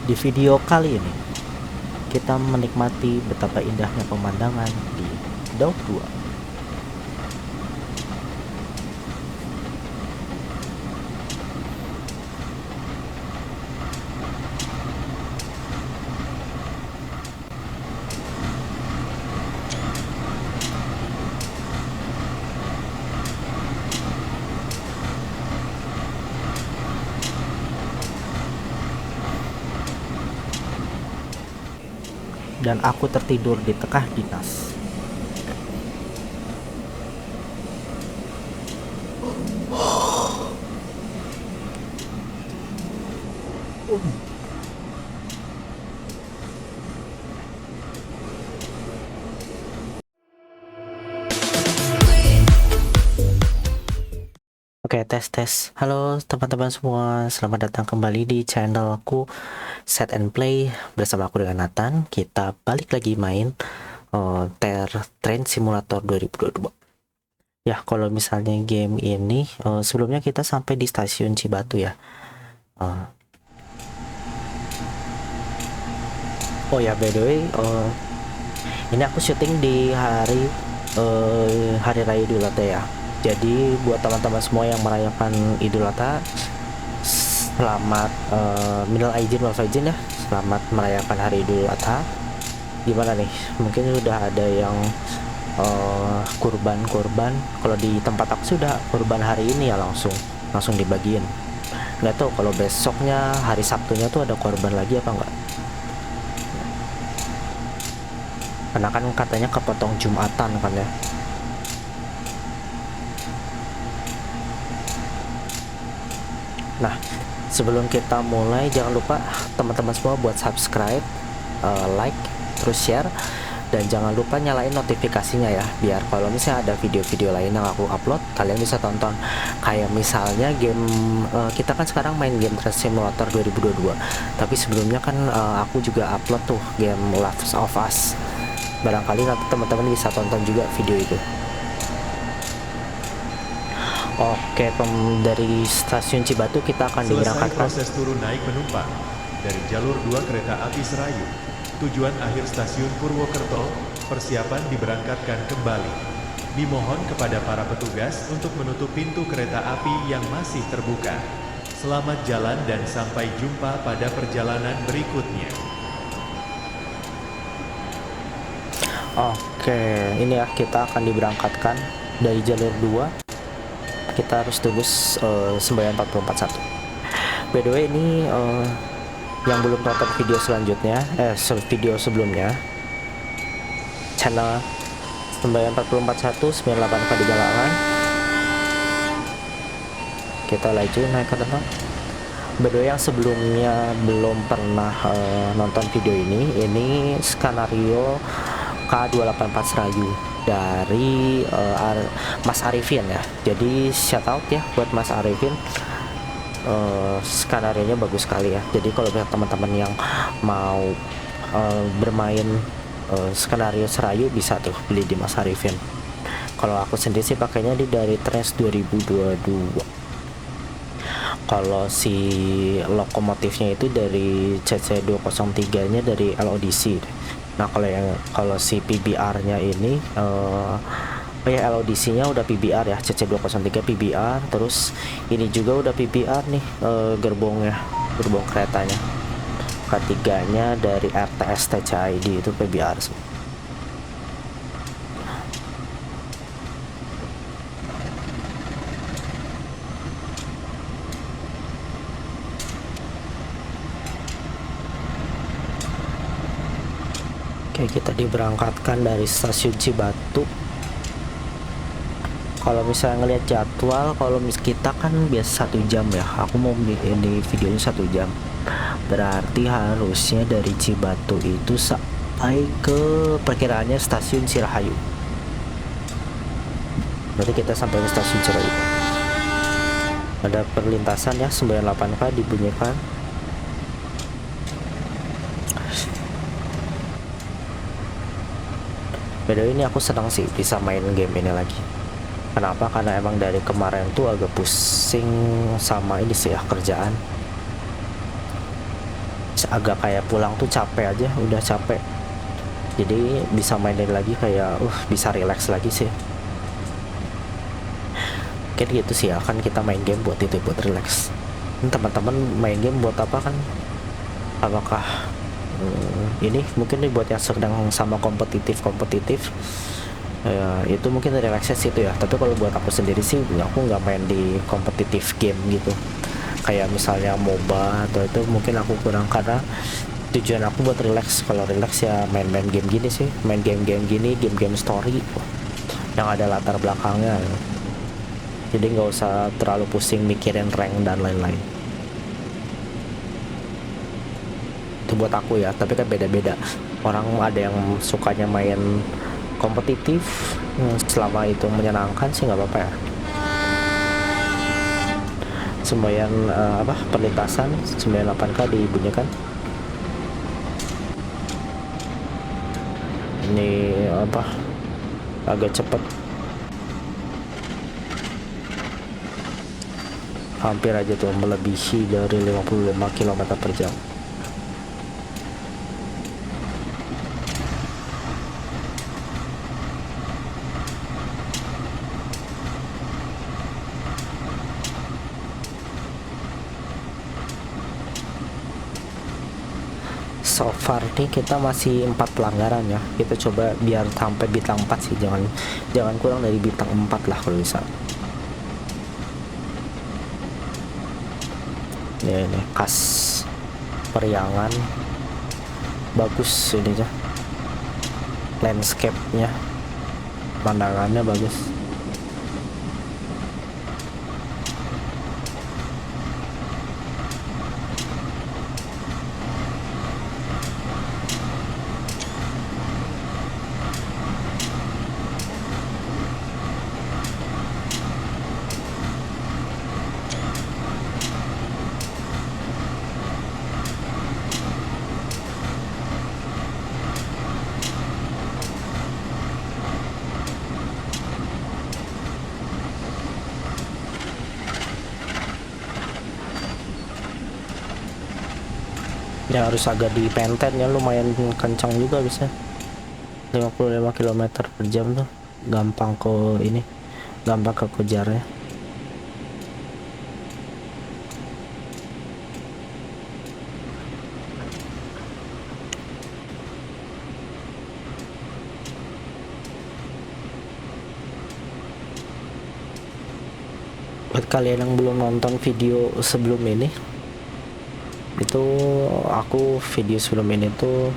Di video kali ini, kita menikmati betapa indahnya pemandangan di Daud 2. Dan aku tertidur di tengah dinas. Oke, tes. Halo teman-teman semua, selamat datang kembali di channelku Set and Play bersama aku dengan Nathan. Kita balik lagi main Train Simulator 2022. Ya, kalau misalnya game ini sebelumnya kita sampai di stasiun Cibatu ya. Oh ya, by the way, ini aku syuting di hari raya Idul Adha ya. Jadi buat teman-teman semua yang merayakan Idul Adha, selamat minal aidin wal faizin ya. Selamat merayakan hari Idul Adha. Gimana nih? Mungkin udah ada yang kurban. Kalau di tempat aku sudah kurban hari ini ya, langsung dibagiin. Nggak tahu kalau besoknya hari Sabtunya tuh ada korban lagi apa enggak, karena kan katanya kepotong Jumatan kan ya. Nah, sebelum kita mulai, jangan lupa teman-teman semua buat subscribe, like, terus share, dan jangan lupa nyalain notifikasinya ya, biar kalau misalnya ada video-video lain yang aku upload, kalian bisa tonton. Kayak misalnya game kita kan sekarang main game Train Simulator 2022, tapi sebelumnya kan aku juga upload tuh game Last of Us. Barangkali nanti teman-teman bisa tonton juga video itu. Oke, dari stasiun Cibatu kita akan diberangkatkan. Proses turun naik penumpang dari jalur 2 kereta api Serayu, tujuan akhir stasiun Purwokerto, persiapan diberangkatkan kembali. Dimohon kepada para petugas untuk menutup pintu kereta api yang masih terbuka. Selamat jalan dan sampai jumpa pada perjalanan berikutnya. Oke, ini ya, kita akan diberangkatkan dari jalur 2. Kita harus tunggu semboyan 441. By the way, ini yang belum nonton video selanjutnya, video sebelumnya, channel semboyan 441 98K dinyalakan. Kita laju naik ke depan. By the way, yang sebelumnya belum pernah nonton video ini skenario K284 Serayu dari Mas Arifin ya. Jadi shout out ya buat Mas Arifin, skenario nya bagus sekali ya. Jadi kalau teman-teman yang mau bermain skenario Serayu, bisa tuh beli di Mas Arifin. Kalau aku sendiri sih pakainya dari Trace 2022. Kalau si lokomotifnya itu dari CC203 nya dari LODC. Nah, kalau si PBR-nya ini ya LODC-nya udah PBR ya, CC203 PBR, terus ini juga udah PBR nih, gerbong keretanya. Ketiganya dari RTS TCID itu PBR sih. Oke, kita diberangkatkan dari stasiun Cibatu. Kalau misalnya ngelihat jadwal, kalau kita kan biasa 1 jam ya, aku mau di videonya 1 jam, berarti harusnya dari Cibatu itu sampai ke perkiraannya stasiun Sirahayu. Berarti kita sampai ke stasiun Sirahayu. Ada perlintasan ya, 98K dibunyikan. Beda ini aku senang sih bisa main game ini lagi. Kenapa? Karena emang dari kemarin tuh agak pusing sama ini sih ya, kerjaan. agak kayak pulang tuh capek aja, udah capek, jadi bisa mainin lagi kayak bisa relax lagi sih. Kayak gitu sih ya, kan kita main game buat itu, buat relax. Teman-teman main game buat apa kan? Apakah ini mungkin nih buat yang sedang sama kompetitif ya, itu mungkin relaksasi itu ya. Tapi kalau buat aku sendiri sih, aku nggak main di kompetitif game gitu, kayak misalnya MOBA atau itu mungkin aku kurang, karena tujuan aku buat relax. Kalau relax ya main-main game gini sih, main game-game gini, game-game story yang ada latar belakangnya, jadi nggak usah terlalu pusing mikirin rank dan lain-lain. Itu buat aku ya, tapi kan beda-beda orang, ada yang sukanya main kompetitif, selama itu menyenangkan sih nggak apa-apa ya. Semboyan perlintasan 98k dibunyikan. Ini agak cepet, hampir aja tuh melebihi dari 55 km per jam. So far nih kita masih 4 pelanggaran ya. Kita coba biar sampai bintang 4 sih, jangan kurang dari bintang 4 lah kalau bisa. Ini khas Periangan, bagus ini ya, landscape-nya, pandangannya bagus. Ya harus agak dipenten ya, lumayan kencang juga bisa 55 km per jam tuh, gampang ke kejarnya. Buat kalian yang belum nonton video sebelum ini, itu aku video sebelum ini tuh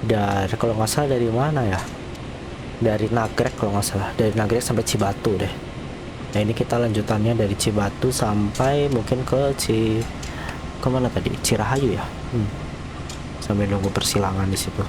dari, kalau nggak salah dari mana ya, dari Nagrek kalau nggak salah, dari Nagrek sampai Cibatu deh. Nah ini kita lanjutannya dari Cibatu sampai mungkin kemana tadi, Cirahayu ya, sampai nunggu persilangan di situ.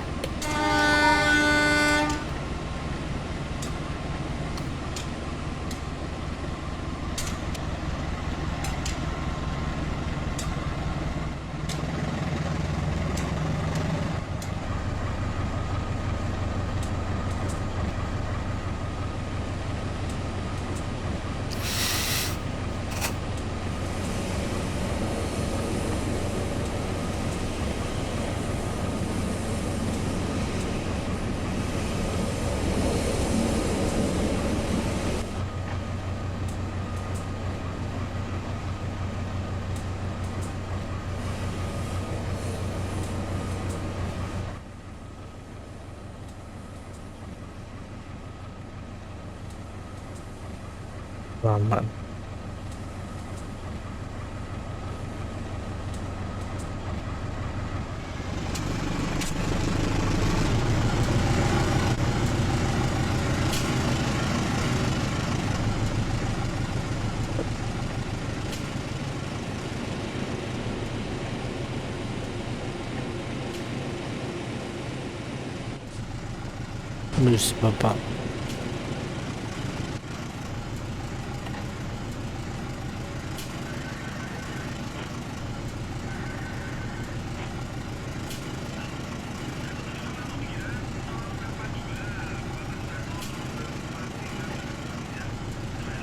Lama. Terus bapak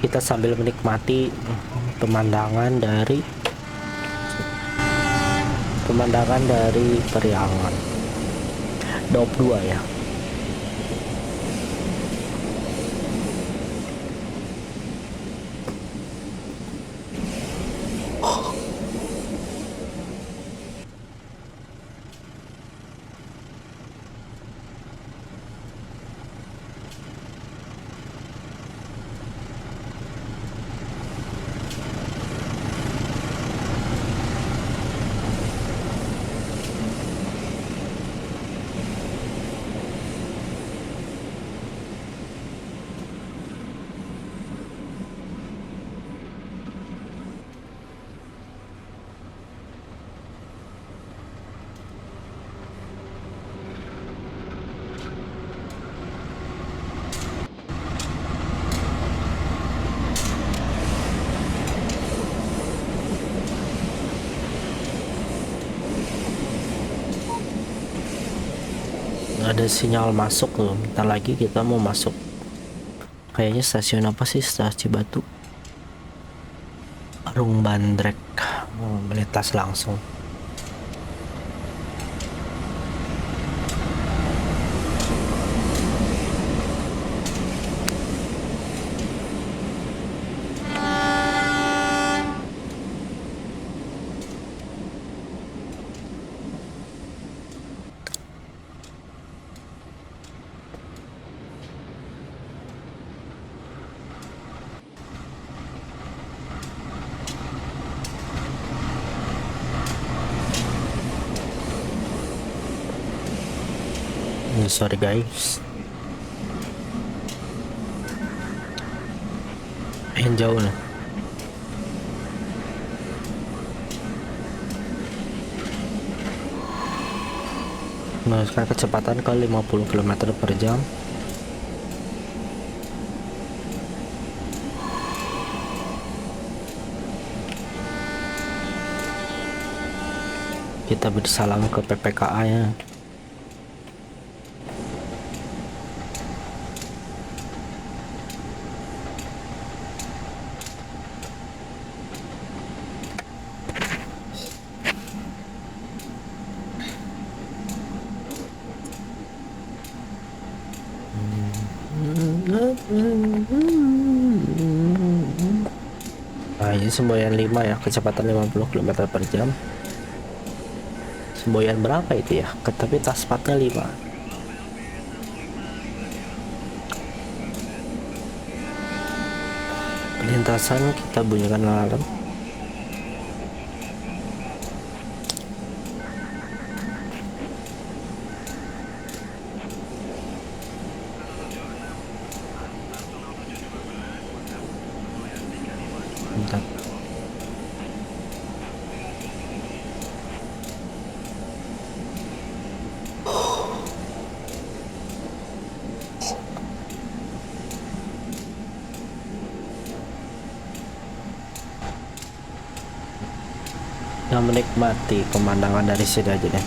kita sambil menikmati pemandangan dari pemandangan dari Periangan. Daup 2 ya. Ada sinyal masuk tuh, bentar lagi kita mau masuk. Kayaknya stasiun apa sih, stasiun Cibatu, Parung Bandrek. Melintas langsung. Sorry guys, yang jauh nih. Nah sekarang kecepatan ke 50 km per jam. Kita bersalam ke PPKA ya. Nah ini semboyan 5 ya, kecepatan 50 km per jam. Semboyan berapa itu ya? Tapi taspatnya 5. Lintasan kita bunyikan alarm. Bentar. Yang menikmati pemandangan dari sini aja deh.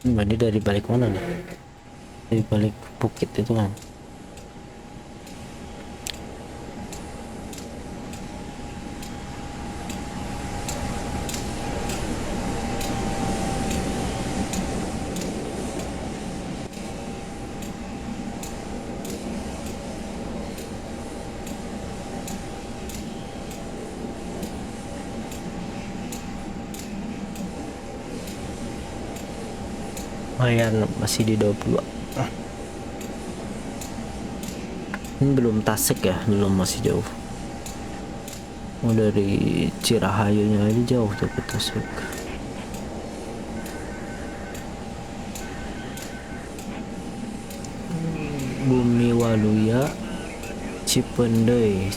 Ini dari balik mana nih? Dari balik bukit itu kan. Lumayan, masih di 22. Ini belum Tasik ya, belum, masih jauh. Oh, dari Cirahayunya aja jauh tuh ke Tasik. Bumi Waluya, Cipendei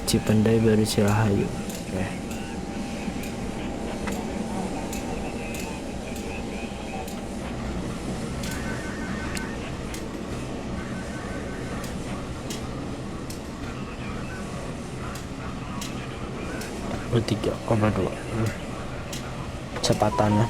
baru Cirahayu. Oke. Tiga koma dua kecepatannya.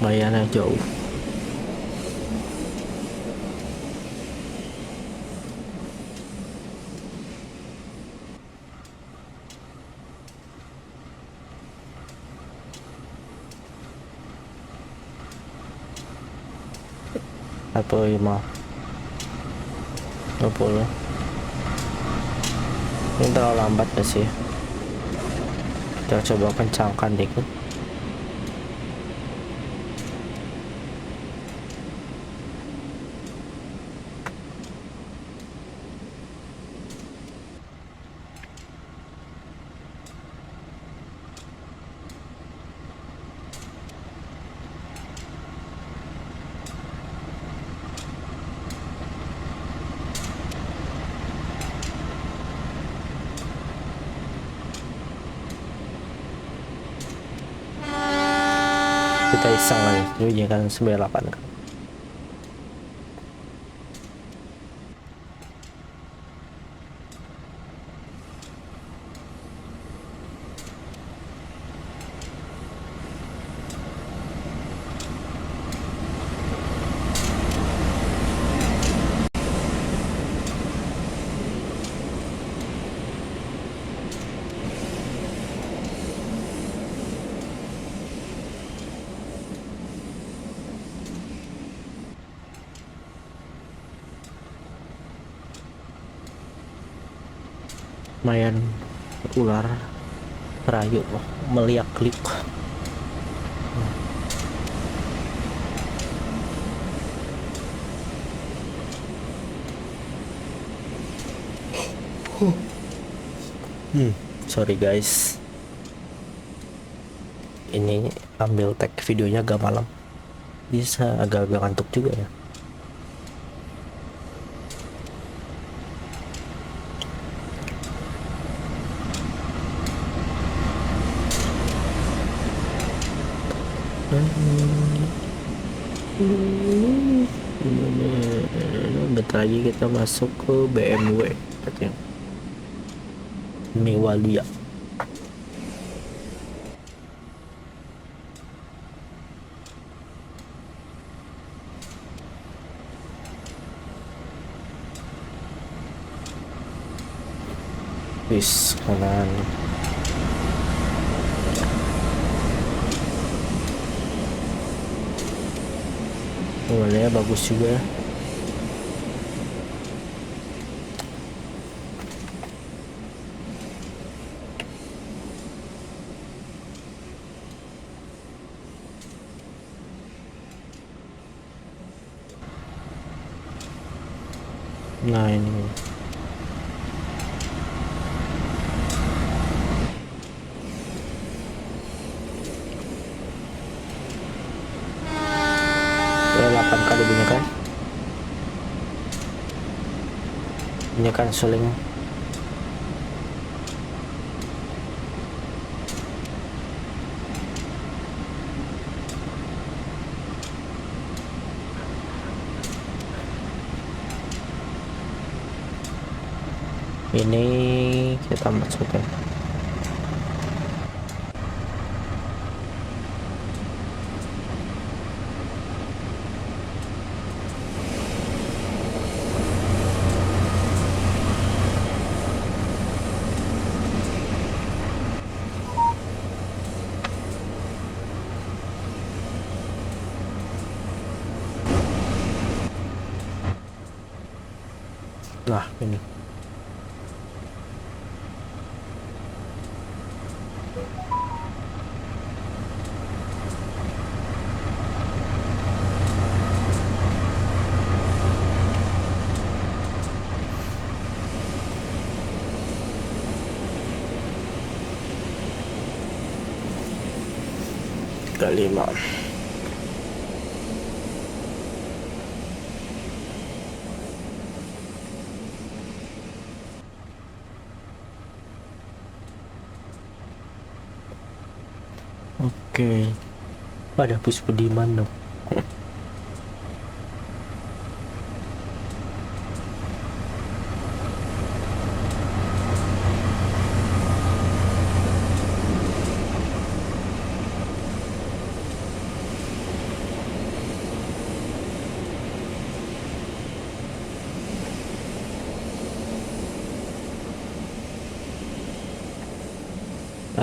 lumayan jauh. Atau 20. Ini terlalu lambat gak sih? Kita coba kencangkan dikit. Kita iseng lagi, jadi kan 98 kan. Lumayan ular rayu meliak klik. Sorry guys, ini ambil tag videonya agak malam, bisa agak-agak ngantuk juga ya. Bentar lagi kita masuk ke BMW katanya. Mewalia. Wis kanan. Warnanya bagus juga. Nah ini ya, 8 kali bunyikan suling. Ini kita masukin. Nah ini kelima. Oke, pada Pus Budiman dong.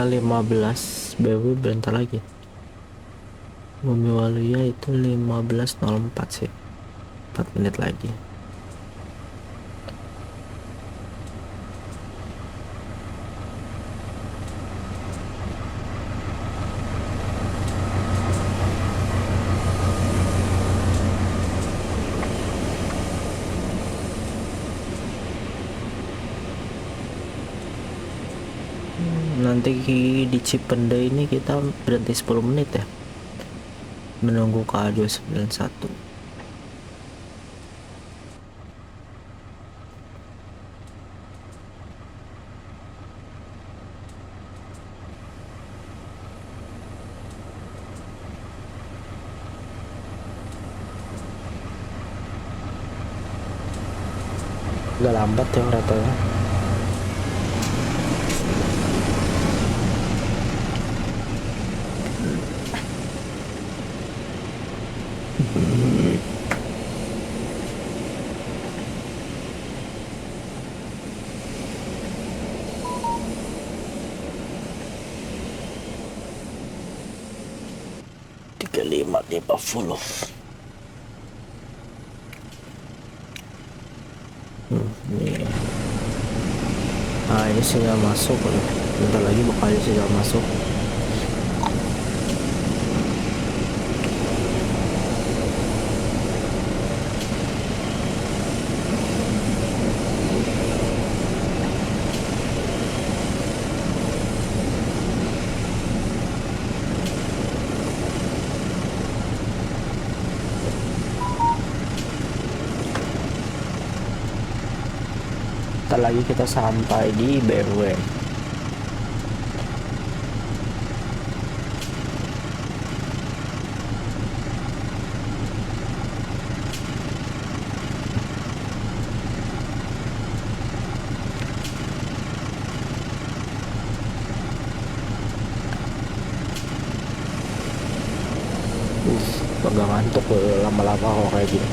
15 BW bentar lagi. Bumi Waluya itu 15.04 sih, 4 menit lagi. Nanti di Cipende ini kita berhenti 10 menit ya, menunggu KA291. Agak lambat ya ratanya. Tiga lima 50. Ini. Ini sinyal masuk. Bentar lagi bakal sinyal masuk. Bentar lagi kita sampai di BMW. Agak ngantuk lama-lama kalau kayak gini.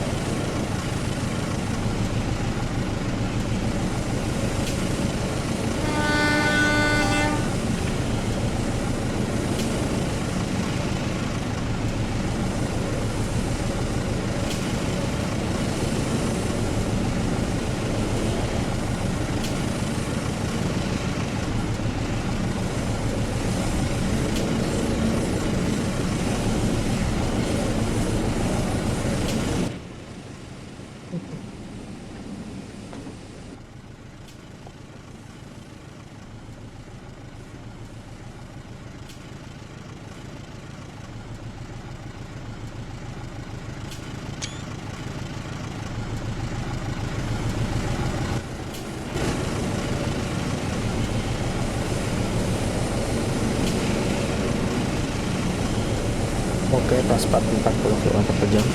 Oke, tas 40 km/jam.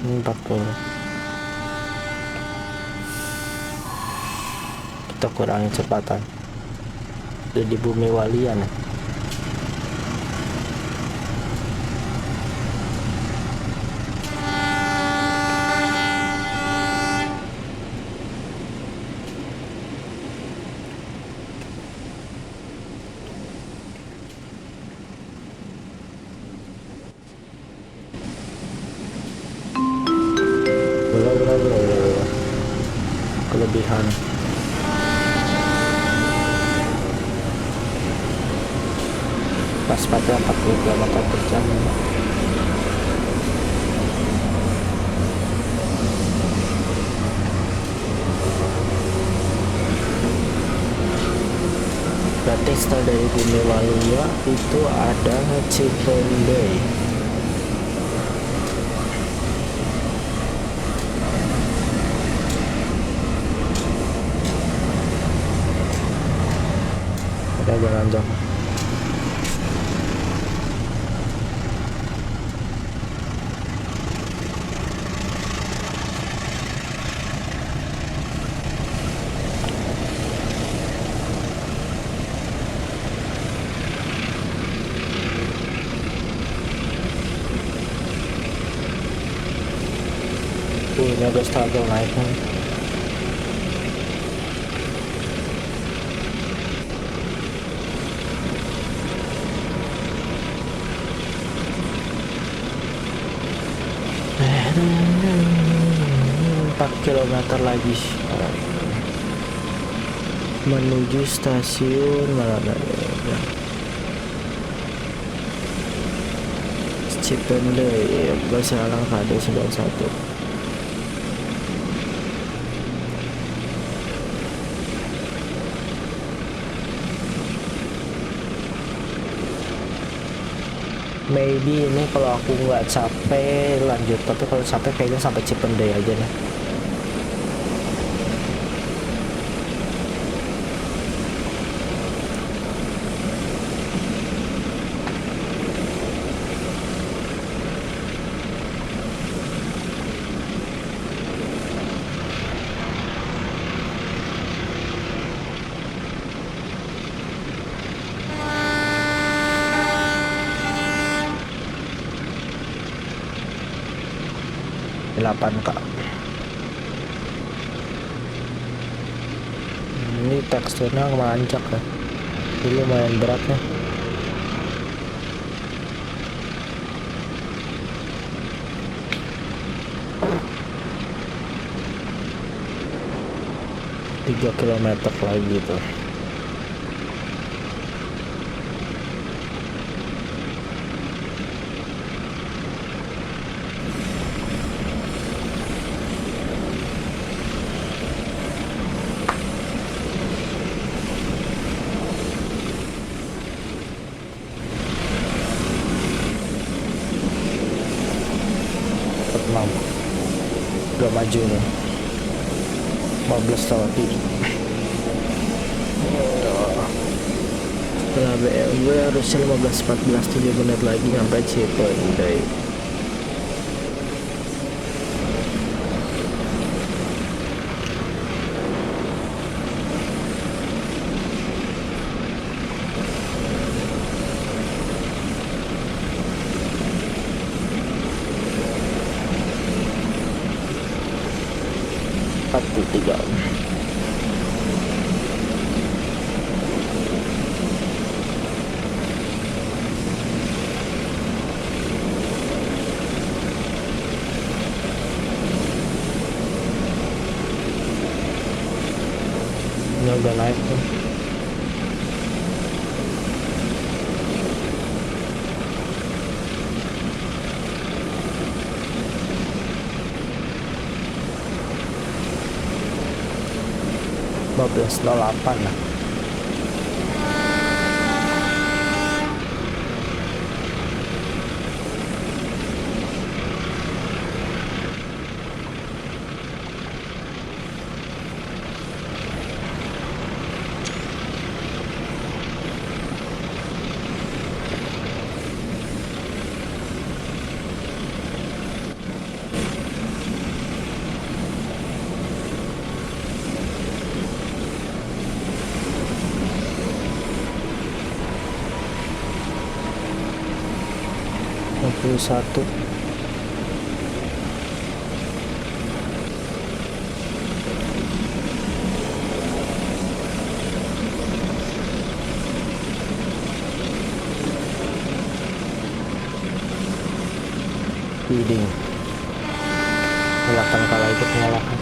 Ini 40. Kita kurangi kecepatan. Udah di Bumi Walian ya. Kelebihan. Pas pada 40 km/jam. Berarti setelah dari Bumi Waluya itu ada Cipende. Jangan jauh. Ini agak struggle naiknya. Empat kilometer lagi menuju stasiun mana Cipende, Bersalang KD 91. Maybe ini kalau aku nggak capek lanjut, tapi kalau capek kayaknya sampai Cipende aja nih. Kak. Ini teksturnya menanjak ya, ini lumayan berat nih. Tiga kilometer lagi tuh. Udah maju nih 15 tahun setelah BMW harusnya 15-14 7 menit lagi sampai Cipendei. Tiga. Ini udah naik tuh. Belas 08 lah. Satu feeding kelihatan kalau itu pengolahan.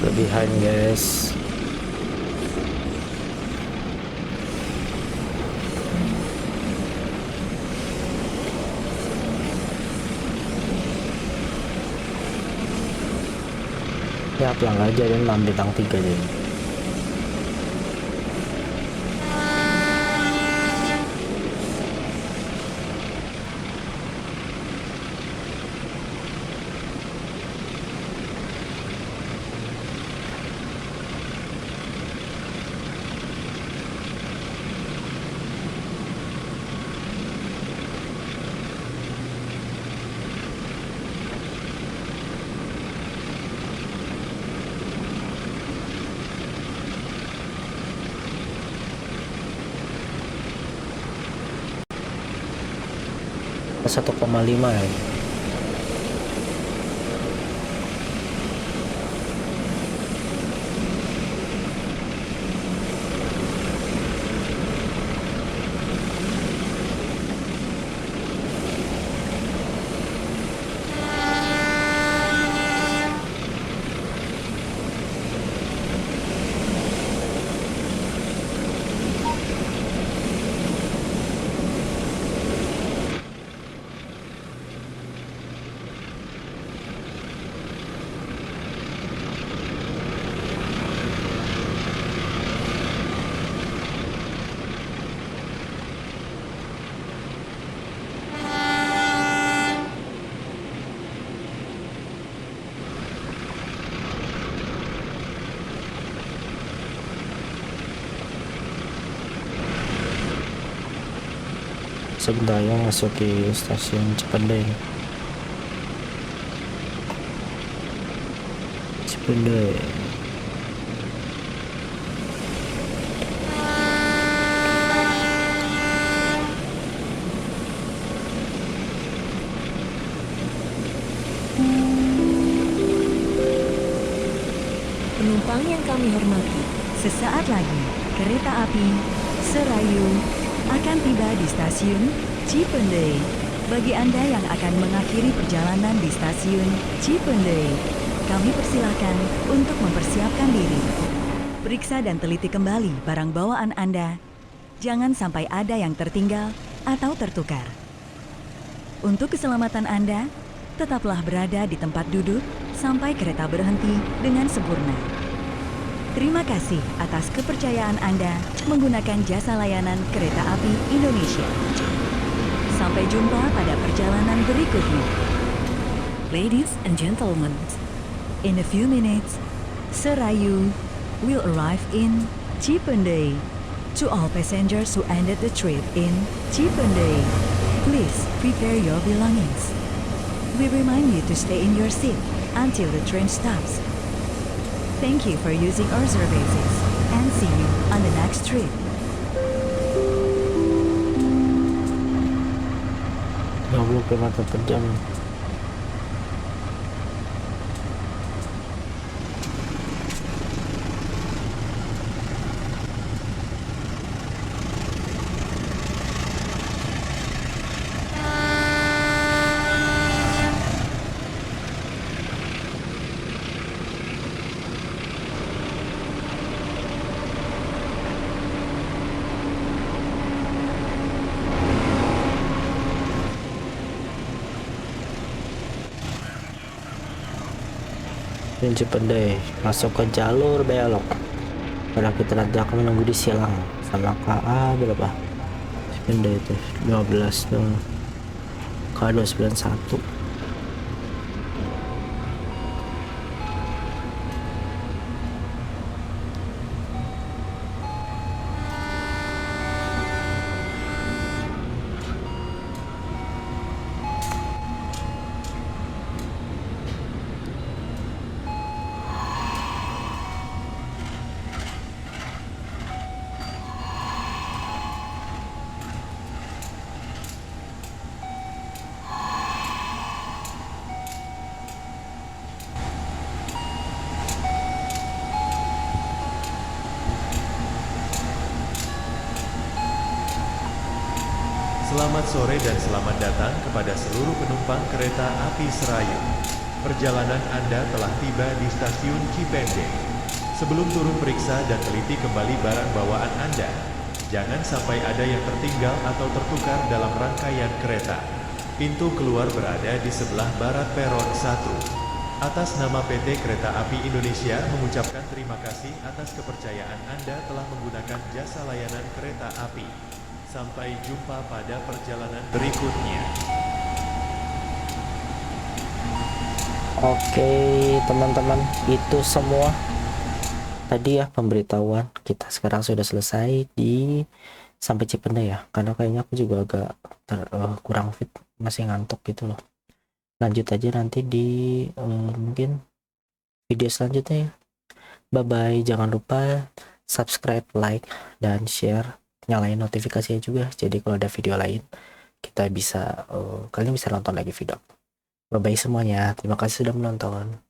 Kelebihan guys. Ya pelang aja dan 6 bintang 3 jadi. 1,5 ya. Sebentar ya, masuk di stasiun Cipendei. Cipendei. Penumpang yang kami hormati, sesaat lagi kereta api Serayu akan tiba di stasiun Cipendei. Bagi Anda yang akan mengakhiri perjalanan di stasiun Cipendei, kami persilahkan untuk mempersiapkan diri. Periksa dan teliti kembali barang bawaan Anda. Jangan sampai ada yang tertinggal atau tertukar. Untuk keselamatan Anda, tetaplah berada di tempat duduk sampai kereta berhenti dengan sempurna. Terima kasih atas kepercayaan Anda menggunakan jasa layanan Kereta Api Indonesia. Sampai jumpa pada perjalanan berikutnya. Ladies and gentlemen, in a few minutes, Serayu will arrive in Cipendei. To all passengers who ended the trip in Cipendei, please prepare your belongings. We remind you to stay in your seat until the train stops. Thank you for using our services and see you on the next trip. 20 km per jam. Dan Cipendei masuk ke jalur belok. Pada kita nanti akan menunggu di silang sama KA berapa? Cipendei itu 12 tuh. KA 291. Selamat sore dan selamat datang kepada seluruh penumpang kereta api Serayu. Perjalanan Anda telah tiba di stasiun Cipendei. Sebelum turun periksa dan teliti kembali barang bawaan Anda. Jangan sampai ada yang tertinggal atau tertukar dalam rangkaian kereta. Pintu keluar berada di sebelah barat peron 1. Atas nama PT Kereta Api Indonesia mengucapkan terima kasih atas kepercayaan Anda telah menggunakan jasa layanan kereta api. Sampai jumpa pada perjalanan berikutnya. Oke teman-teman, itu semua tadi ya pemberitahuan. Kita sekarang sudah selesai di sampai Cipendei ya, karena kayaknya aku juga agak kurang fit, masih ngantuk gitu loh. Lanjut aja nanti di mungkin video selanjutnya ya. Bye bye, jangan lupa subscribe, like, dan share, nyalain notifikasinya juga, jadi kalau ada video lain kita bisa kalian bisa nonton lagi video. Bye bye semuanya, terima kasih sudah menonton.